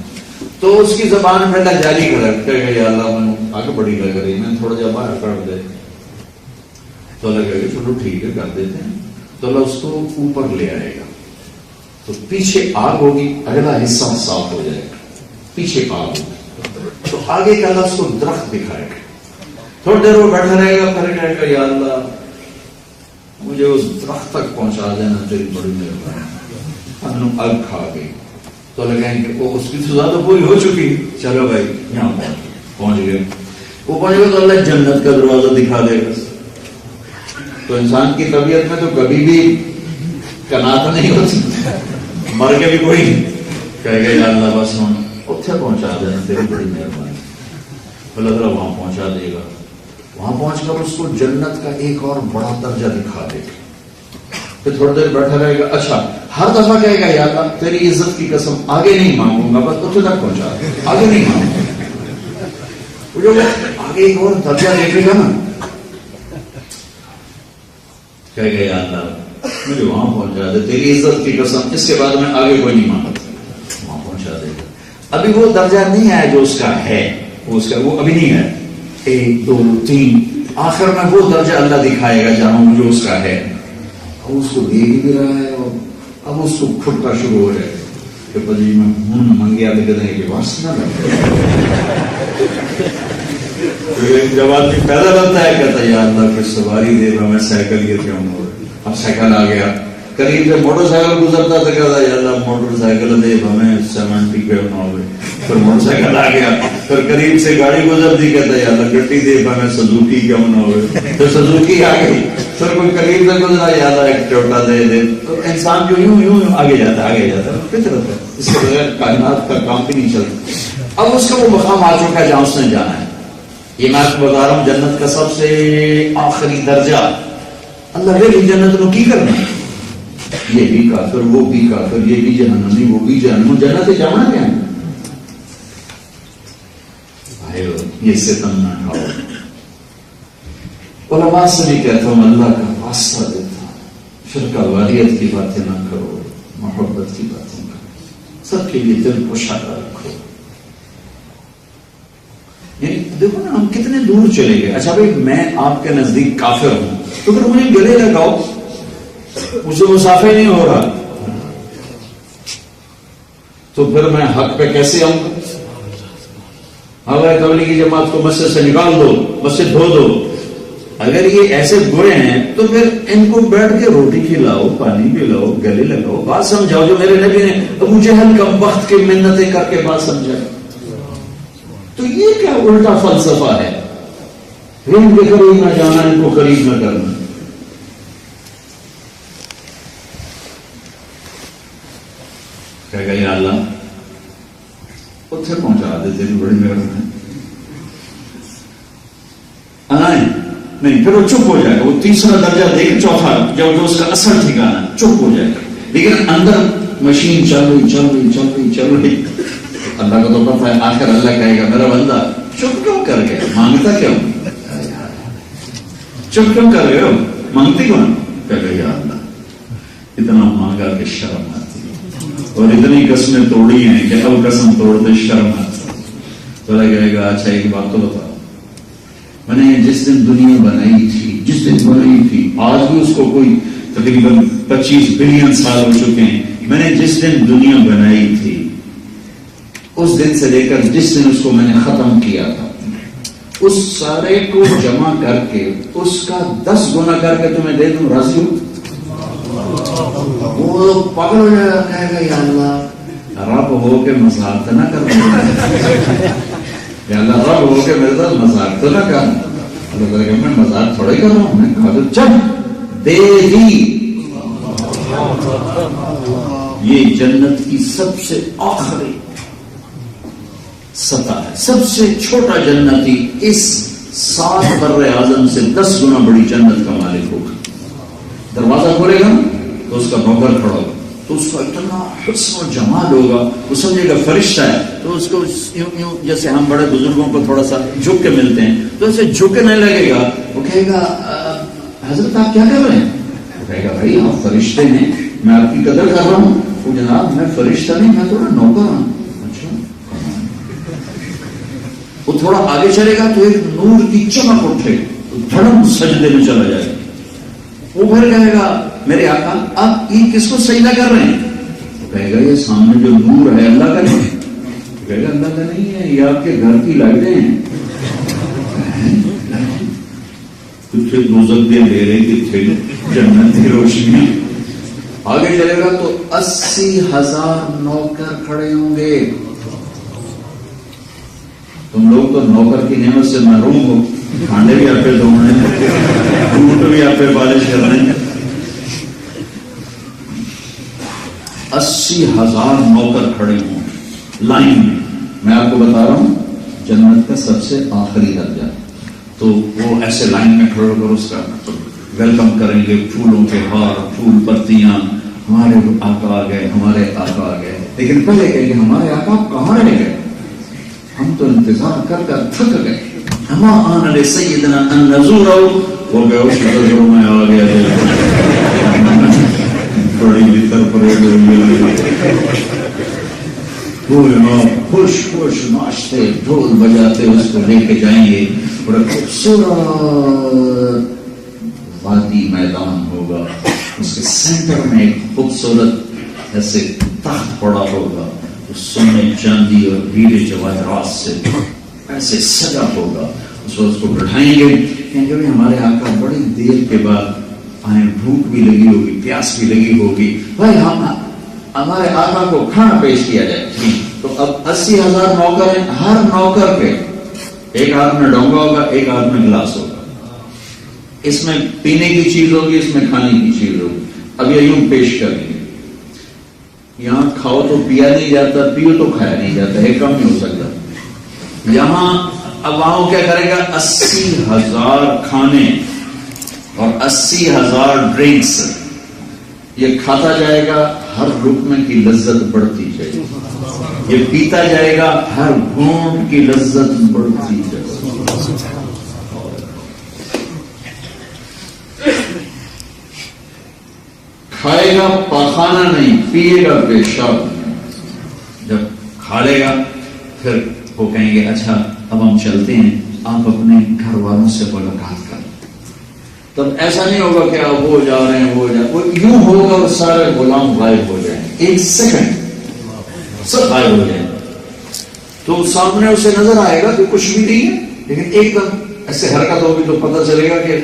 تو اس کی زبان میں اللہ جاری کر یا اللہ میں آگے بڑی لگ رہی، میں تھوڑا جا باہر کر دے. تو اللہ کہے گا چلو ٹھیک ہے کر دیتے ہیں. تو اللہ اس کو اوپر لے آئے گا، تو پیچھے آگ ہوگی، اگلا حصہ صاف ہو جائے گا. پیچھے آگ. تو آگے کا اللہ اس کو درخت دکھائے گا. تھوڑی دیر وہ بیٹھا رہے گا, پھر کہے گا یا اللہ مجھے اس درخت تک پہنچا دینا, تیری بڑی مہربانی. آگ کھا گئی تو لگائیں کہ وہ اس کی سزا تو پوری ہو چکی, چلو بھائی یہاں پہنچ گئے. وہ پہنچ گئے تو اللہ جنت کا دروازہ دکھا دے گا. تو انسان کی طبیعت میں تو کبھی بھی کنات نہیں ہوتی, مر کے بھی کوئی کہے گا یا اللہ بس ہم اتنے پہنچا دینا, تیری بڑی مہربانی. اللہ تعالیٰ وہاں پہنچا دے گا. وہاں پہنچ کر اس کو جنت کا ایک اور بڑا درجہ دکھا دے گا. پھر تھوڑی دیر بیٹھا رہے گا. اچھا ہر دفعہ کہے گا یا اللہ تیری عزت کی قسم آگے نہیں مانگوں گا, بس اتنے تک پہنچا, آگے نہیں مانگوں گا. آگے ایک اور درجہ دیکھے گا نا, کہے گا یا اللہ مجھے وہاں پہنچا دے, تیری عزت کی قسم اس کے بعد میں آگے کوئی نہیں مانگتا. وہاں پہنچا دے گا. ابھی وہ درجہ نہیں ہے جو اس کا ہے, وہ ابھی نہیں ہے. 1 2 3 آخر میں وہ درجہ اللہ دکھائے گا جہاں جو اس کا ہے. اب اس کو دیکھ بھی رہا ہے, اور اب اس کو کھٹنا شروع ہو جائے کہ بجی میں ہوں منگیا تو کہتے ہیں کہ واسطہ نہ جب آدمی پیدا رہتا ہے کہتا ہے یا اللہ پھر سواری دے رہا, میں سائیکل یہ کیوں ہو رہا. اب سائیکل آ گیا, قریب سے موٹر سائیکل گزرتا تو کہتا ہے یا اللہ موٹر سائیکل دے ہمیں 70 پہ نہ ہوئے. پھر موٹر سائیکل آ گیا, پھر قریب سے گاڑی گزرتی کہتا ہے یا اللہ گڈی دے ہمیں سزوکی کیوں نہ ہوئے. پھر سزوکی آ گئی, پھر کوئی قریب سے گزرا یا اللہ ایک ٹوٹا دے دے. تو انسان جو یوں آگے جاتا ہے فطرت ہے, اس کے بغیر کائنات کا کام بھی نہیں چلتا. اب اس کا وہ مقام آ چکا ہے جہاں اس نے جانا ہے. یہ میں آپ کو بتا رہا ہوں جنت کا سب سے آخری درجہ. اللہ یہ جنت نو کی کرنا ہے, یہ بھی کافر وہ بھی کافر, یہ بھی جہنمی وہ بھی جہنم, جنت سے جانا کیا ہے بھائیو. یہ ستم نہ کھاؤ. علماء سے بھی کہتا ہوں اللہ کا واسطہ دیتا ہوں, شرک واریت کی باتیں نہ کرو, محبت کی باتیں کرو, سب کے لیے دل پوشیدہ رکھو. یعنی دیکھو نا ہم کتنے دور چلے گئے. اچھا بھائی میں آپ کے نزدیک کافر ہوں تو پھر مجھے گلے لگاؤ, مجھ سے مسافہ نہیں ہو رہا, تو پھر میں حق پہ کیسے آؤں گا؟ اگر تبلیغی جماعت کو مسجد سے نکال دو, مسجد دھو دو. اگر یہ ایسے برے ہیں تو پھر ان کو بیٹھ کے روٹی کھلاؤ, پانی پلاؤ, گلے لگاؤ, بات سمجھاؤ. جو میرے نبی نے ابو جہل کم وقت کی منتیں کر کے بات سمجھائی. تو یہ کیا الٹا فلسفہ ہے, ان کے قریب نہ جانا, ان کو قریب نہ کرنا. کہہ گا یا اللہ اتنے پہنچا دے, تیری بڑی مہربانی. آئیں نہیں, پھر وہ چپ ہو جائے گا. وہ تیسرا درجہ دیکھ, چوتھا جب جو اس کا اصل ٹھکانا چپ ہو جائے گا. لیکن اندر مشین چل رہی. اللہ کو تو پتہ ہے. آخر اللہ کہے گا میرا بندہ چپ کیوں کر گیا, مانگتا کیوں, چپ کیوں کر رہے ہو, مانگتی کون؟ کہے گا یا اللہ اتنا مانگا کہ شرم آتی, اور اتنی قسمیں توڑی ہیں کہ اب قسم توڑتے شرم آتی. تو اللہ کہے گا اچھا ایک بات تو بتاؤ, میں نے جس دن دنیا بنائی تھی, آج بھی اس کو کوئی تقریباً 25 بلین سال ہو چکے ہیں. میں نے جس دن دنیا بنائی تھی اس دن سے لے کر جس دن اس کو میں نے ختم کیا تھا, اس سارے کو جمع کر کے اس کا 10 گنا کر کے تمہیں دے دوں, راضی ہو؟ وہ پاگل ہو جائے گا, کہے گا یا اللہ رب ہو کے مذاق تو نہ کر, یا اللہ رب ہو کے میرے ساتھ مذاق تو نہ کر. اللہ کہے گا میں مذاق تھوڑا ہی کر رہا ہوں, میں کہا تو چل دے دی. یہ جنت کی سب سے آخری سطح ہے. سب سے چھوٹا جنتی اس 7 بر اعظم سے 10 گنا بڑی جنت کا مالک ہوگا. دروازہ کھولے گا تو اس کا نوکر کھڑا ہوگا, تو اس کا اتنا حسن و جمال ہوگا, وہ سمجھے گا فرشتہ ہے. تو اس کو یوں جیسے ہم بڑے بزرگوں کو تھوڑا سا جھک کے ملتے ہیں تو اسے جھکنے لگے گا. وہ کہے گا حضرت آپ کیا کر رہے ہیں؟ وہ کہے گا بھائی آپ فرشتے ہیں, میں آپ کی قدر کر رہا ہوں. وہ جناب میں فرشتہ نہیں, میں تھوڑا نوکر ہوں. وہ تھوڑا آگے چلے گا تو ایک نور کی چمک اٹھے, دھڑم سجدے میں چلا جائے گا. وہ پھر کہے گا میرے آقا آپ یہ کس کو سجدہ کر رہے ہیں؟ وہ کہے گا یہ سامنے جو نور ہے اللہ کا نہیں. کہے گا اللہ کا نہیں ہے، یہ آپ کے گھر کی لائٹیں ہیں. کچھ نوزدیں دے رہے کہ جنت کی روشنی. آگے چلے گا تو 80,000 نوکر کھڑے ہوں گے. تم لوگ تو نوکر کی نعمت سے محروم ہو. کھانے بھی آپ پہ دھونے ہیں، بوٹ بھی آپ پہ پالش کرنے ہیں. 80,000 نوکر کھڑے ہوں لائن میں. میں آپ کو بتا رہا ہوں جنت کا سب سے آخری درجہ. تو وہ ایسے لائن میں کھڑے کر اس کا ویلکم کریں گے، پھولوں کے ہار، پھول پتیاں. ہمارے آقا آ گئے، ہمارے آقا آ گئے. لیکن پہلے کہیں گے ہمارے آقا کہاں رہ گئے؟ ہم تو انتظار کر کر تھک گئے. ہما آن علیہ سیدنا ان نزورو، وہ گئے اس نظروں میں آ گیا. بڑی بھیتر پریڈ ہوئی. خوش خوش ناشتے ڈھول بجاتے اس کو لے کے جائیں گے. بڑا خوبصورت وادی میدان ہوگا، اس کے سینٹر میں ایک خوبصورت ایسے تخت پڑا ہوگا، سونے چاندی اور ہیرے جواہرات سے ایسے سجا ہوگا. اس کو بٹھائیں گے، کہیں گے ہمارے آقا بڑی دیر کے بعد آئیں، بھوک بھی لگی ہوگی، پیاس بھی لگی ہوگی، بھائی ہمارے آقا کو کھانا پیش کیا جائے. تو اب 80,000 نوکر ہیں، ہر نوکر پہ ایک ہاتھ میں ڈونگا ہوگا، ایک ہاتھ میں گلاس ہوگا. اس میں پینے کی چیز ہوگی، اس میں کھانے کی چیز ہوگی. اب یہ یوں پیش کریں گے. یہاں کھاؤ تو پیا نہیں جاتا، پیو تو کھایا نہیں جاتا، ایک کم نہیں ہو سکتا. یہاں اب وہاں کیا کرے گا؟ 80,000 کھانے اور 80,000 ڈرنکس. یہ کھاتا جائے گا، ہر لقمے کی لذت بڑھتی جائے گی. یہ پیتا جائے گا، ہر گھونٹ کی لذت بڑھتی جائے گی. کھائے گا پاخانہ نہیں، پیے گا پیشاب. جب کھا لے گا پھر وہ کہیں گے اچھا اب ہم چلتے ہیں، آپ اپنے گھر والوں سے ملاقات کریں. تب ایسا نہیں ہوگا کہ آپ وہ جا رہے ہیں وہ جا رہے ہیں، وہ یوں ہوگا اور سارے غلام غائب ہو جائیں. ایک سیکنڈ سب غائب ہو جائیں. تو سامنے اسے نظر آئے گا کہ کچھ بھی نہیں ہے، لیکن ایک دم ایسے حرکت ہوگی تو پتہ چلے گا کہ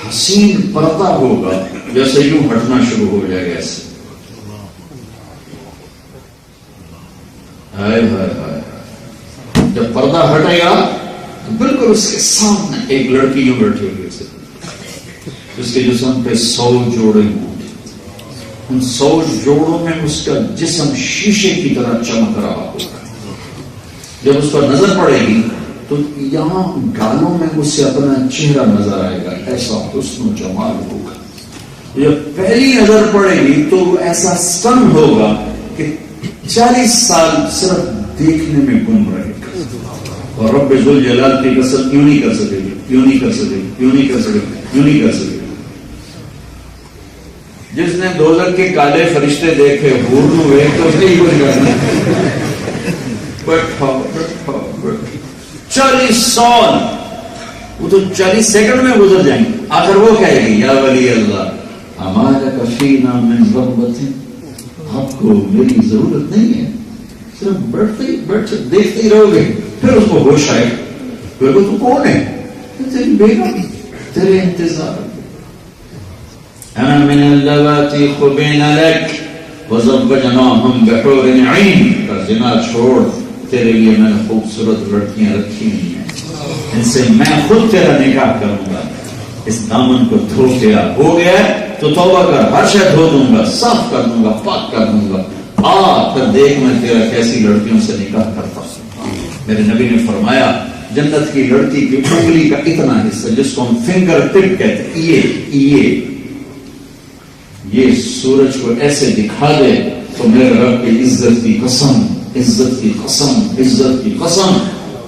حسین پردہ ہوگا، جیسے یوں ہٹنا شروع ہو جائے گا. ایسے جب پردہ ہٹے گا تو بالکل اس کے سامنے ایک لڑکی یوں بیٹھی ہوگی، اس کے جسم پہ 100 جوڑے ہوں. ان 100 جوڑوں میں اس کا جسم شیشے کی طرح چمک رہا ہوگا. جب اس پر نظر پڑے گی تو یہاں گالوں میں اسے اپنا چہرہ نظر آئے گا، ایسا حسن و جمال ہوگا. جب پہلی نظر پڑے گی تو ایسا سن ہوگا کہ 40 سال صرف دیکھنے میں گم رہے گا. اور رب ذوالجلال کی قسم کیوں نہیں کر سکے گی، کیوں نہیں کر سکے گی، کیوں نہیں کر سکے گی، کیوں نہیں کر سکے گی. جس نے دوزخ کے کالے فرشتے دیکھے حور نو ویکھ تو نہیں کچھ کرنا. بیٹھا 40 سال، وہ تو 40 سیکنڈ میں گزر جائیں گے. آخر وہ کہے گی یا ولی اللہ ہمارا کفینا من رغبت، آپ کو میری ضرورت نہیں ہے، صرف بیٹھتے دیکھتے ہی رہو گے. پھر اس کو ہوش آئے، پھر تو کون ہے؟ تیری بیگم، تیرے انتظار. انا من اللواتی خبین لک وزوجناہم بحور عین. زنا چھوڑ، تیرے لیے میں نے خوبصورت لڑکیاں رکھی ہوئی ہیں، ان سے میں خود تیرا نکاح کروں گا. اس دامن کو دھو دیا، ہو گیا تو توبہ کر، ہر شے دھو دوں گا، صاف کر دوں گا، پاک کر دوں گا. پھر دیکھ میں تیرا کیسی لڑکیوں سے نکاح کرتا ہوں. میرے نبی نے فرمایا جنت کی لڑکی کی انگلی کا اتنا حصہ جس کو ہم فنگر ٹپ کہتے ہیں، یہ سورج کو ایسے دکھا دے تو میرے رب کی عزت کی قسم، عزت کی قسم، عزت کی قسم،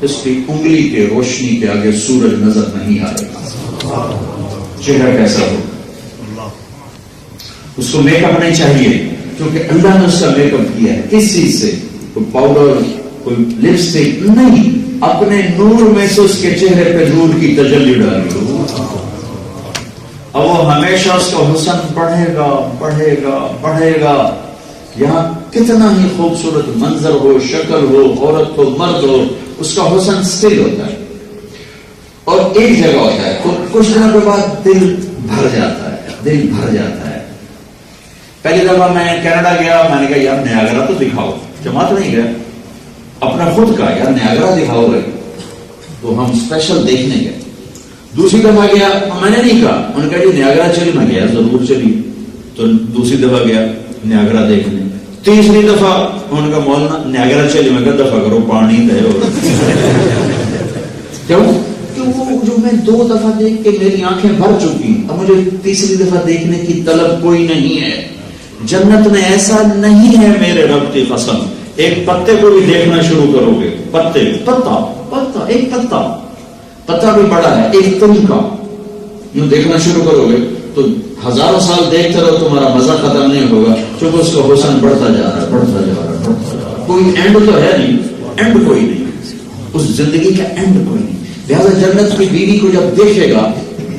اس کی انگلی کے روشنی کے آگے سورج نظر نہیں آئے گا. چہرہ کیسا ہو؟ اس کو میک اپ نہیں چاہیے کیونکہ اللہ نے اس کا میک اپ کیا ہے. کس چیز سے؟ کوئی پاؤڈر، کوئی لپسٹک نہیں، اپنے نور میں سے اس کے چہرے پہ نور کی تجلی ڈالی ہو. اب وہ ہمیشہ اس کا حسن بڑھے گا، بڑھے گا، بڑھے گا. یہاں کتنا ہی خوبصورت منظر ہو، شکل ہو، عورت ہو، مرد ہو، اس کا حسن اسٹل ہوتا ہے اور ایک جگہ ہوتا ہے، تو کچھ دنوں کے بعد دل بھر جاتا ہے، دل بھر جاتا ہے۔ پہلی دفعہ میں کینیڈا گیا، میں نے کہا یار نیاگرا تو دکھاؤ، جماعت نہیں گیا، اپنا خود کا یار نیاگرا دکھاؤ گے، تو ہم اسپیشل دیکھنے گئے۔ دوسری دفعہ گیا، میں نے نہیں کہا، انہوں نے کہا جی نیاگرا چلی، میں گیا ضرور چلی، تو دوسری دفعہ گیا نیاگرا دیکھنے۔ تیسری دفعہ انہوں نے کہا مولانا نیاگرا چلی، میں کہا دفعہ کرو پانی دے ہو کیوں کہ وہ جو میں 2 دفعہ دیکھ کے میری آنکھیں بھر چکی، اب مجھے تیسری دفعہ دیکھنے کی طلب کوئی نہیں ہے۔ جنت میں ایسا نہیں ہے میرے رب کی قسم، ایک پتے کو بھی دیکھنا شروع کرو گے، پتا ایک پتا بھی بڑا ہے، ایک تن کا یوں دیکھنا شروع کرو گے تو ہزاروں سال دیکھتے رہو، تمہارا مزہ ختم نہیں ہوگا، کیونکہ اس کا حسن بڑھتا جا رہا ہے، کوئی اینڈ تو ہے نہیں، اینڈ کوئی نہیں، اس زندگی کا اینڈ کوئی نہیں۔ لہذا جنت کی بیوی کو جب دیکھے گا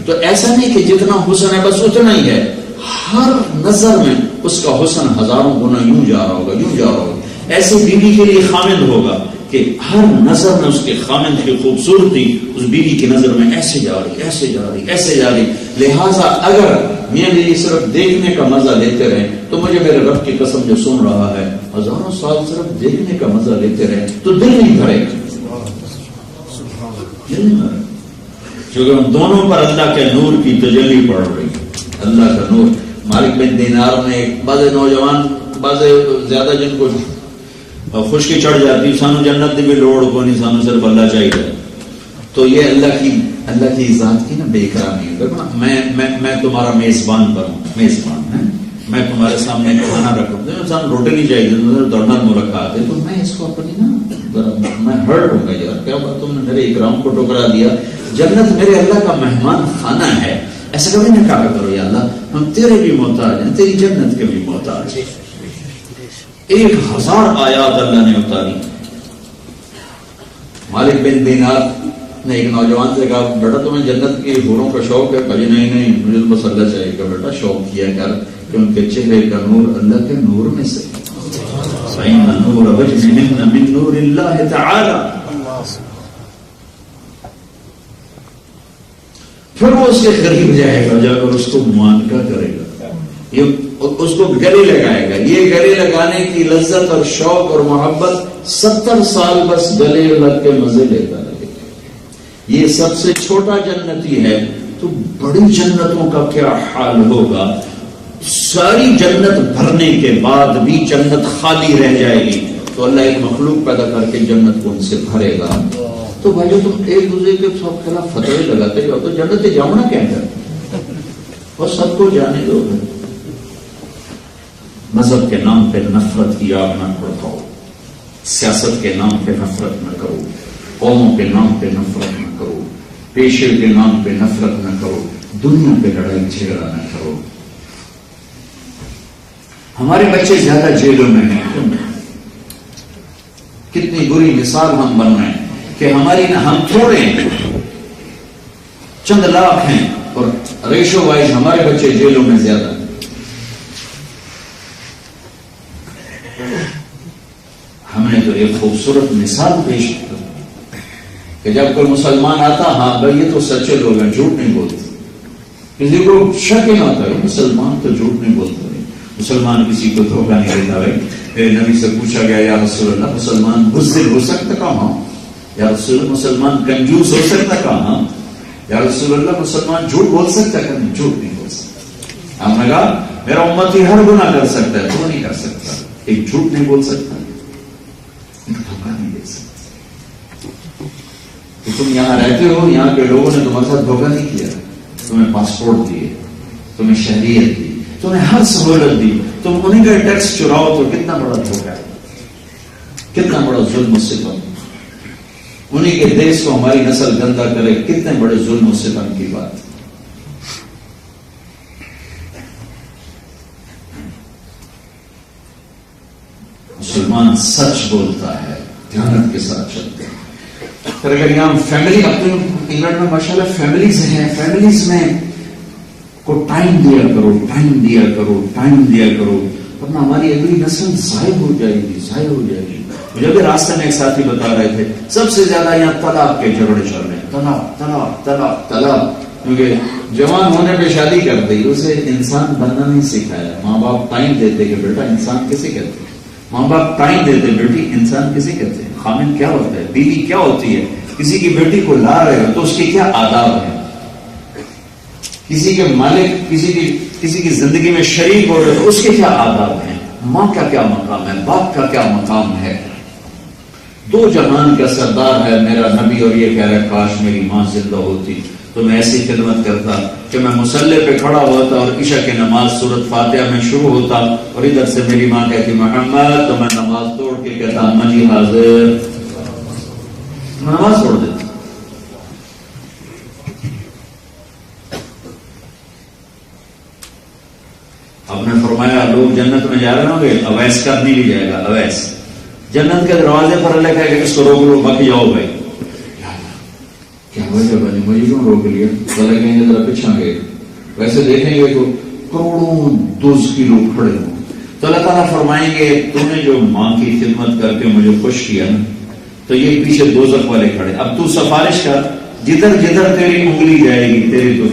تو ایسا نہیں کہ جتنا حسن ہے بس اتنا ہی ہے، ہر نظر میں اس کا حسن ہزاروں گنا یوں جا رہا ہوگا۔ ایسی بیوی کے لیے خامند ہوگا کہ ہر نظر میں اس کے خامند کی خوبصورتی اس بیوی کی نظر میں ایسے جا رہی۔ لہذا اگر میاں بیوی صرف دیکھنے کا مزہ لیتے رہے تو مجھے میرے رب کی قسم جو سن رہا ہے، ہزاروں سال صرف دیکھنے کا مزہ لیتے رہے تو دل نہیں بھرے گا، کیونکہ ان دونوں پر اللہ کے نور کی تجلی پڑ رہی، اللہ کا نور۔ مالک بن دینار نے بعض نوجوان، بعض زیادہ جن کو خشکی چڑھ جاتی، سانو جنت دی بھی لوڑ کو نہیں، سانو صرف اللہ چاہیے، تو یہ اللہ کی ذات کی نا بے اکرامی ہے۔ میں تمہارا میزبان بنوں، میزبان ہے، میں تمہارے سامنے کھانا رکھوں، سانو روٹی نہیں چاہیے، دوڑنا ملکا آتے، تو میں اس کو اپنی نا میں ہرٹ ہوں گا، یار کیا بات، تم نے میرے اکرام کو ٹکرا دیا۔ جنت میرے اللہ کا مہمان خانہ ہے، ایسا کبھی نہ کہا کرو یا اللہ ہم تیرے بھی محتاج ہیں، تیری جنت کے بھی محتاج ہیں۔ 1000 آیات اللہ نے اتاری۔ مالک بن دینار نے ایک نوجوان سے کہا بیٹا تمہیں جنت کی حوروں کا شوق ہے؟ کہا نہیں مجھے تو بس اللہ چاہیے۔ کہ بیٹا شوق کیا کر کہ ان کے چہرے کا نور اللہ کے نور میں سے، فَإِنَّ نُورَ وَجْهِهِنَّ مِن نُورِ اللَّهِ تَعَالَى۔ پھر وہ اس کے قریب جائے گا، جا کر اس کو معانقہ کرے گا، یہ اس کو گلے لگائے گا۔ یہ گلے لگانے کی لذت اور شوق اور محبت 70 سال بس گلے لگ کے مزے لیتا رہے گا۔ یہ سب سے چھوٹا جنتی ہے، تو بڑی جنتوں کا کیا حال ہوگا؟ ساری جنت بھرنے کے بعد بھی جنت خالی رہ جائے گی، تو اللہ ایک مخلوق پیدا کر کے جنت کو ان سے بھرے گا۔ تو بھائیو تم ایک دوسرے کے سب خلاف فتوے لگاتے ہو تو جنت جاؤ نا کیا کر، اور سب کو جانے دو۔ مذہب کے نام پہ نفرت کی آگ نہ بھڑکاؤ، سیاست کے نام پہ نفرت نہ کرو، قوموں کے نام پہ نفرت نہ کرو، پیشے کے نام پہ نفرت نہ کرو، دنیا پہ لڑائی جھگڑا نہ کرو۔ ہمارے بچے زیادہ جیلوں میں ہیں، کتنی بری مثال ہم بن رہے ہیں کہ ہم تھوڑے ہیں، چند لاکھ ہیں، اور ریشو وائز ہمارے بچے جیلوں میں زیادہ ہیں۔ ہم نے تو ایک خوبصورت مثال پیش کی کہ جب کوئی مسلمان آتا، ہاں بھائی یہ تو سچے لوگ ہیں، جھوٹ نہیں بولتے، کسی کو شک ہی نہ ہوتا ہے مسلمان تو جھوٹ نہیں بولتے، مسلمان کسی کو دھوکہ نہیں دیتا۔ بھائی نبی سے پوچھا گیا یا رسول اللہ مسلمان بزدل ہو سکتا کہاں؟ یا رسول اللہ مسلمان کنجوس ہو سکتا کہاں؟ یا رسول اللہ مسلمان جھوٹ بول سکتا کہ نہیں؟ جھوٹ نہیں بول سکتا۔ ہم نے کہا میرا امتی ہر گناہ کر سکتا ہے، تو نہیں کر سکتا، ایک جھوٹ نہیں بول سکتا، ایک دھوکہ نہیں دے سکتا۔ تو تم یہاں رہتے ہو، یہاں کے لوگوں نے تمہارے ساتھ دھوکہ نہیں کیا، تمہیں پاسپورٹ دیے، تمہیں شہریت دی، تمہیں ہر سہولت دی، تم انہیں کا ٹیکس چراؤ تو کتنا بڑا دھوکہ ہے، کتنا بڑا ظلم و ستم، انہیں کے دیش کو ہماری نسل گندا کرے، کتنے بڑے ظلم و ستم کی بات۔ مسلمان سچ بولتا ہے، دیانت کے ساتھ چلتے ہیں۔ پھر اگر یہاں فیملی، اپنے انگلینڈ میں ماشاءاللہ فیملیز ہیں، فیملیز میں کو ٹائم دیا کرو، ٹائم دیا کرو، ٹائم دیا کرو، ورنہ ہماری اگلی نسل ضائع ہو جائے گی. مجھے بھی راستے میں ایک ساتھی بتا رہے تھے سب سے زیادہ یہاں طلاق کے جھگڑے چل رہے ہیں. طلاق کیونکہ جوان ہونے پہ شادی کر دی, اسے انسان بننا نہیں سکھایا. ماں باپ ٹائم دیتے کہ بیٹا انسان کسے کہتے ہیں, ماں باپ ٹائم دیتے بیٹی انسان کسے کہتے ہیں, خامن کیا ہوتا ہے, بیوی کیا ہوتی ہے, کسی کی بیٹی کو لا رہے ہو تو اس کے کیا آداب ہیں, کسی کے مالک کسی کی زندگی میں شریک ہو رہے تو اس کے کیا آداب ہیں, ماں کا کیا مقام ہے, باپ کا کیا مقام ہے. دو جہان کا سردار ہے میرا نبی, اور یہ کہہ رہا ہے کاش میری ماں زندہ ہوتی تو میں ایسی خدمت کرتا کہ میں مصلی پہ کھڑا ہوتا اور عشاء کی نماز سورۃ فاتحہ میں شروع ہوتا اور ادھر سے میری ماں کہتی محمد, تو میں نماز توڑ کے کہتا اما جی حاضر, نماز توڑ دیتا. آپ نے فرمایا لوگ جنت میں جا رہے ہوں گے, اویس کا نہیں بھی جائے گا. اویس جنت کے دروازے پر اللہ کہے گا اس کو روک لو, باقی جاؤ بھائی. کیا وجہ بنی, مجھے کیوں روک لیا؟ تو لگیں گے ذرا پیچھا گئے, ویسے دیکھیں گے تو کروڑوں دوز کی لوگ کھڑے ہوں. تو اللہ تعالیٰ فرمائیں گے تو نے جو ماں کی خدمت کر کے مجھے خوش کیا نا, تو یہ پیچھے دوزخ والے کھڑے, اب تو سفارش کر, جدھر جدھر تیری انگلی جائے گی تیری تو